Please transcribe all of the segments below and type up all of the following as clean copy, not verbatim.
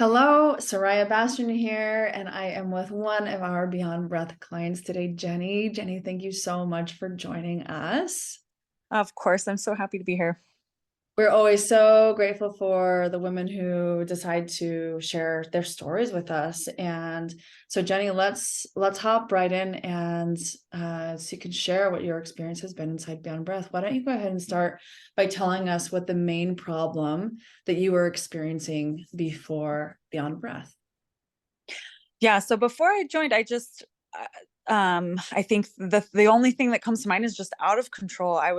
Hello, Sariah Bastian here, and I am with one of our Beyond Breath clients today, Jennie. Jennie, thank you so much for joining us. Of course, I'm so happy to be here. We're always so grateful for the women who decide to share their stories with us. And so, Jennie, let's hop right in and so you can share what your experience has been inside Beyond Breath. Why don't you go ahead and start by telling us what the main problem that you were experiencing before Beyond Breath? Yeah, so before I joined, I think the only thing that comes to mind is just out of control. I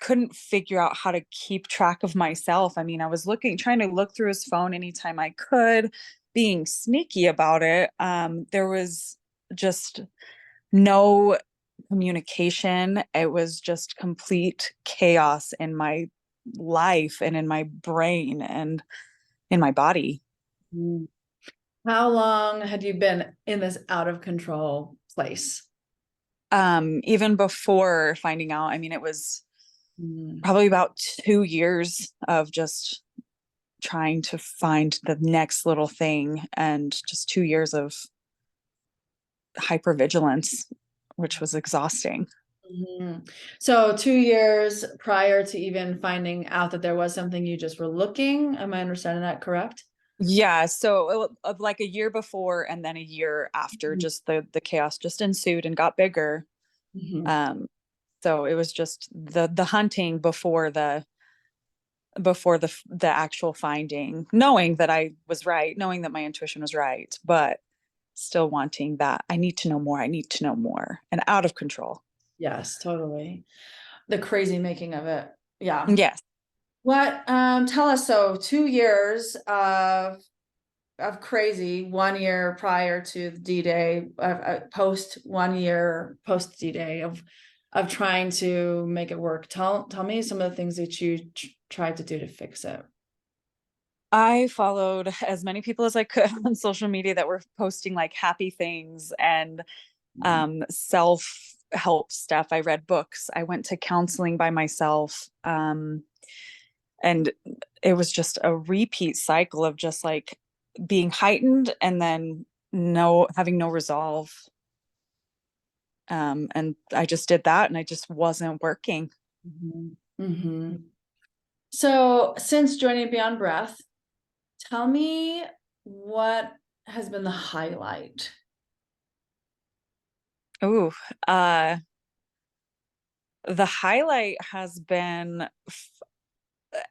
couldn't figure out how to keep track of myself. I mean, I was trying to look through his phone anytime I could, being sneaky about it. There was just no communication. It was just complete chaos in my life and in my brain and in my body. How long had you been in this out of control place? Even before finding out, I mean, it was Mm. probably about 2 years of just trying to find the next little thing and just 2 years of hyper-vigilance, which was exhausting. Mhm. So 2 years prior to even finding out that there was something, you just were looking. Am I understanding that correct? Yeah, so of like a year before and then a year after, Mhm. just the chaos just ensued and got bigger. Mhm. Um, so it was just the hunting before the actual finding, knowing that I was right, knowing that my intuition was right, but still wanting that I need to know more, I need to know more, and out of control. Yes, totally. The crazy making of it. Yeah. Yes. What tell us, so 2 years of crazy, 1 year prior to the D-Day, post 1 year post D-Day of trying to make it work. Tell me some of the things that you tried to do to fix it. I followed as many people as I could on social media that were posting like happy things and self-help stuff. I read books. I went to counseling by myself. And it was just a repeat cycle of just like being heightened and then no having no resolve. And I just did that and I just wasn't working. Mhm. Mhm. So since joining Beyond Breath, tell me what has been the highlight. Ooh, uh, the highlight has been,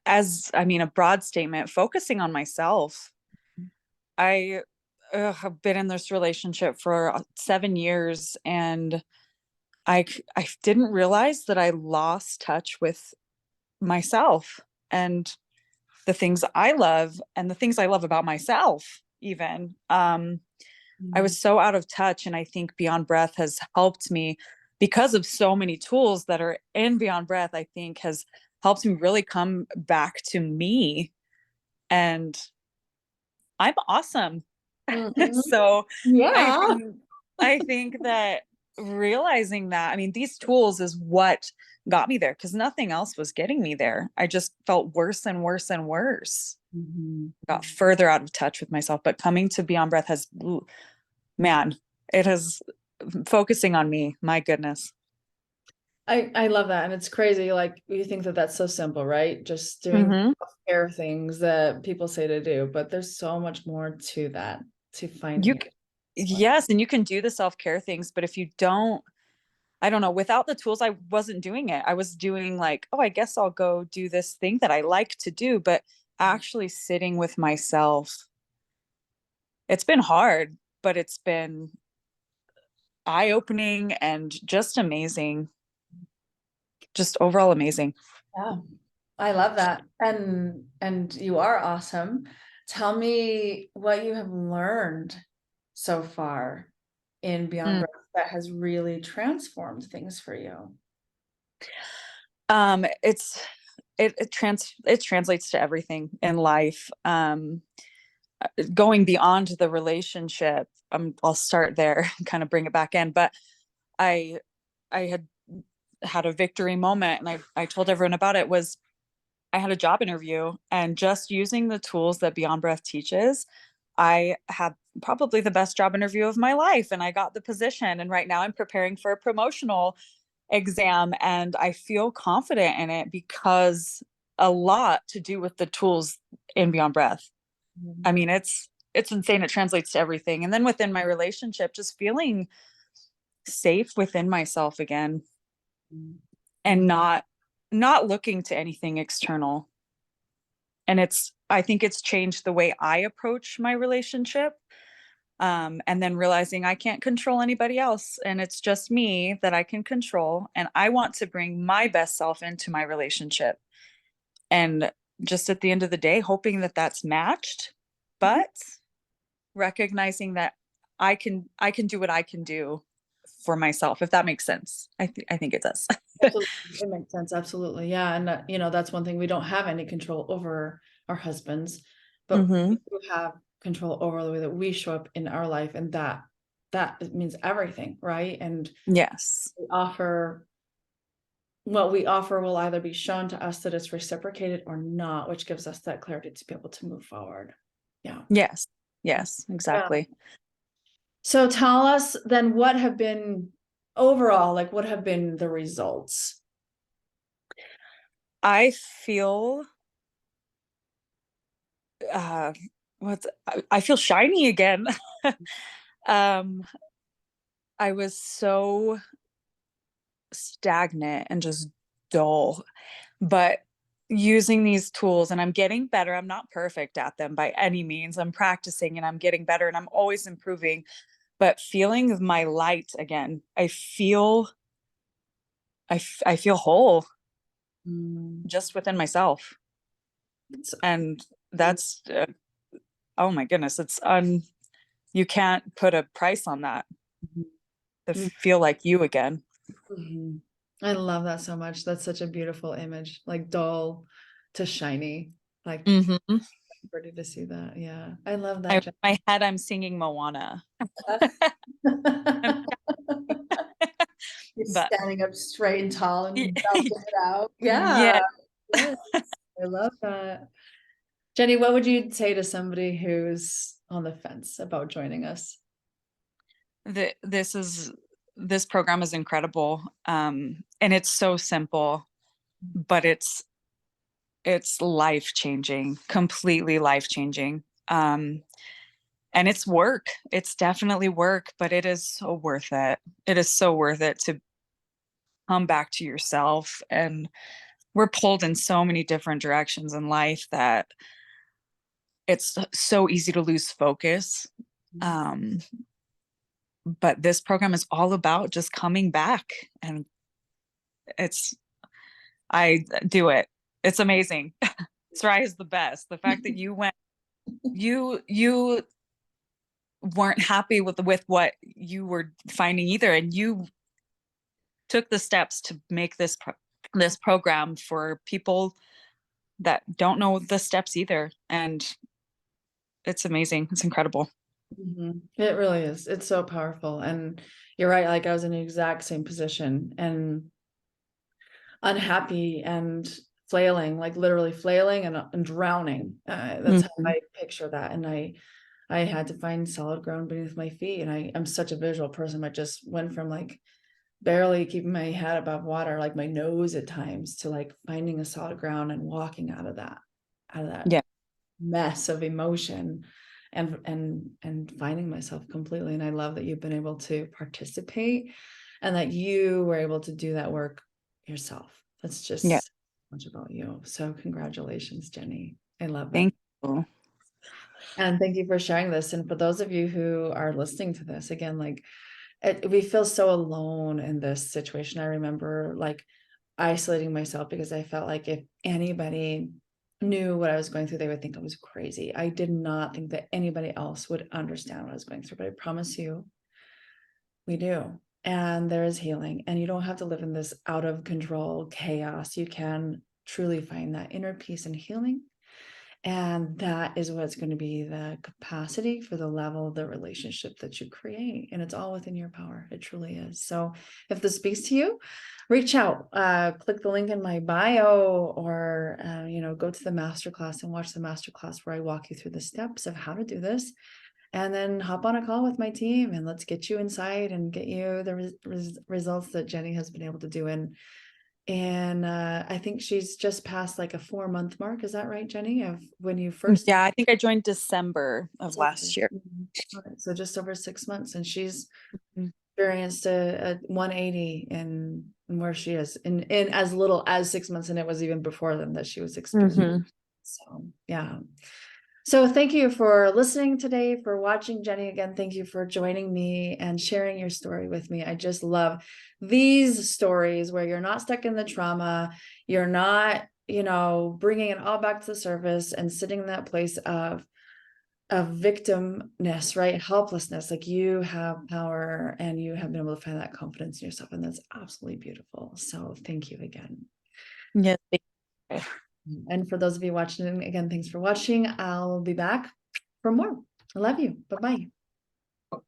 as I mean, a broad statement, focusing on myself. I have been in this relationship for 7 years, and I didn't realize that I lost touch with myself and the things I love and the things I love about myself, even. I Mhm. was so out of touch. And I think Beyond Breath has helped me because of so many tools that are in Beyond Breath, I think has helped me really come back to me. And I'm awesome. Mhm. So I Yeah. think I think that realizing that, I mean, these tools is what got me there because nothing else was getting me there. I just felt worse and worse and worse. Mhm. Got further out of touch with myself. But coming to Beyond Breath has, man, it has focusing on me. My goodness. I love that, and it's crazy. Like you think that that's so simple, right? Just doing Hmm. self-care things that people say to do, but there's so much more to that, to You, finding it. yes, and you can do the self-care things, but if you don't, I don't know, without the tools, I wasn't doing it. I was doing like, oh, I guess I'll go do this thing that I like to do, but actually sitting with myself, it's been hard, but it's been eye-opening and just amazing, just overall amazing. Yeah, I love that. And you are awesome. Tell me what you have learned so far in Beyond Mm. Breath that has really transformed things for you. It's it translates to everything in life. Going beyond the relationship, I'll start there and kind of bring it back in. But I had a victory moment, and I told everyone about it. Was I had a job interview, and just using the tools that Beyond Breath teaches, I had probably the best job interview of my life, and I got the position. And right now I'm preparing for a promotional exam, and I feel confident in it because a lot to do with the tools in Beyond Breath. I Mhm. mean, it's insane. It translates to everything. And then within my relationship, just feeling safe within myself again, and not looking to anything external. And I think it's changed the way I approach my relationship. And then realizing I can't control anybody else, and it's just me that I can control, and I want to bring my best self into my relationship, and just at the end of the day hoping that that's matched, but recognizing that I can do what I can do for myself, if that makes sense. I think it does. Absolutely. It makes sense. Absolutely. Yeah. And that's one thing, we don't have any control over our husbands, but we Hmm. do have control over the way that we show up in our life. And that means everything, right? And Yes. we offer what we offer will either be shown to us that it's reciprocated or not, which gives us that clarity to be able to move forward. Yeah. Yes. Yes, Yeah. exactly. So tell us then, what have been overall, like what have been the results? I feel uh I feel shiny again. um I was so stagnant and just dull, but using these tools, and I'm getting better. I'm not perfect at them by any means. I'm practicing and I'm getting better and I'm always improving, but feeling my light again. I feel whole Mm, just within myself. it's And that's oh my goodness, you can't put a price on that, to Mhm. feel like you again. Mhm. I love that so much. That's such a beautiful image, like dull to shiny. Like Hmm. pretty to see that. Yeah. I love In that. my head, I'm singing Moana. I'm, You're but standing up straight and tall and belting it out. Yeah. yeah, Yes. I love that. Jenny, what would you say to somebody who's on the fence about joining us? this is this program is incredible, and it's so simple, but it's life changing, completely life changing. And it's work. It's definitely work, but it is so worth it. It is so worth it to come back to yourself. And we're pulled in so many different directions in life that it's so easy to lose focus. Um, but this program is all about just coming back, and it's I do it. It's amazing. Sariah is the best. The fact that you weren't happy with what you were finding either, and you took the steps to make this program for people that don't know the steps either, and it's amazing. It's incredible. Mhm. It really is. It's so powerful. And you're right. Like I was in the exact same position and unhappy and flailing, like literally flailing and drowning. That's how Mhm. I picture that. And I had to find solid ground beneath my feet. And I'm such a visual person. I just went from like barely keeping my head above water, like my nose at times, to like finding a solid ground and walking out of that Yeah. mess of emotion and finding myself completely. And I love that you've been able to participate and that you were able to do that work yourself. That's Yeah. just much about you. So congratulations, Jenny. I love it. Thank you. And thank you for sharing this. And for those of you who are listening to this, again, like we feel so alone in this situation. I remember like isolating myself because I felt like if anybody knew what I was going through, they would think I was crazy. I did not think that anybody else would understand what I was going through, but I promise you, we do. And there is healing, and you don't have to live in this out of control chaos. You can truly find that inner peace and healing. And that is what's going to be the capacity for the level of the relationship that you create. And it's all within your power. It truly is. So if this speaks to you, reach out, click the link in my bio, or, go to the masterclass and watch the masterclass where I walk you through the steps of how to do this. And then hop on a call with my team and let's get you inside and get you the results that Jennie has been able to do. And I think she's just passed like a 4-month mark. Is that right, Jennie? Of when you first? Yeah, I think I joined December of last year. All right, so just over 6 months, and she's Mhm. experienced a 180 in where she is in as little as 6 months, and it was even before then that she was experiencing. So yeah. So thank you for listening today, for watching. Jennie, again, thank you for joining me and sharing your story with me. I just love these stories where you're not stuck in the trauma, you're not, bringing it all back to the surface and sitting in that place of victimness, right? Helplessness. Like, you have power and you have been able to find that confidence in yourself. And that's absolutely beautiful. So thank you again. Yes. And for those of you watching, again, thanks for watching. I'll be back for more. I love you. Bye-bye.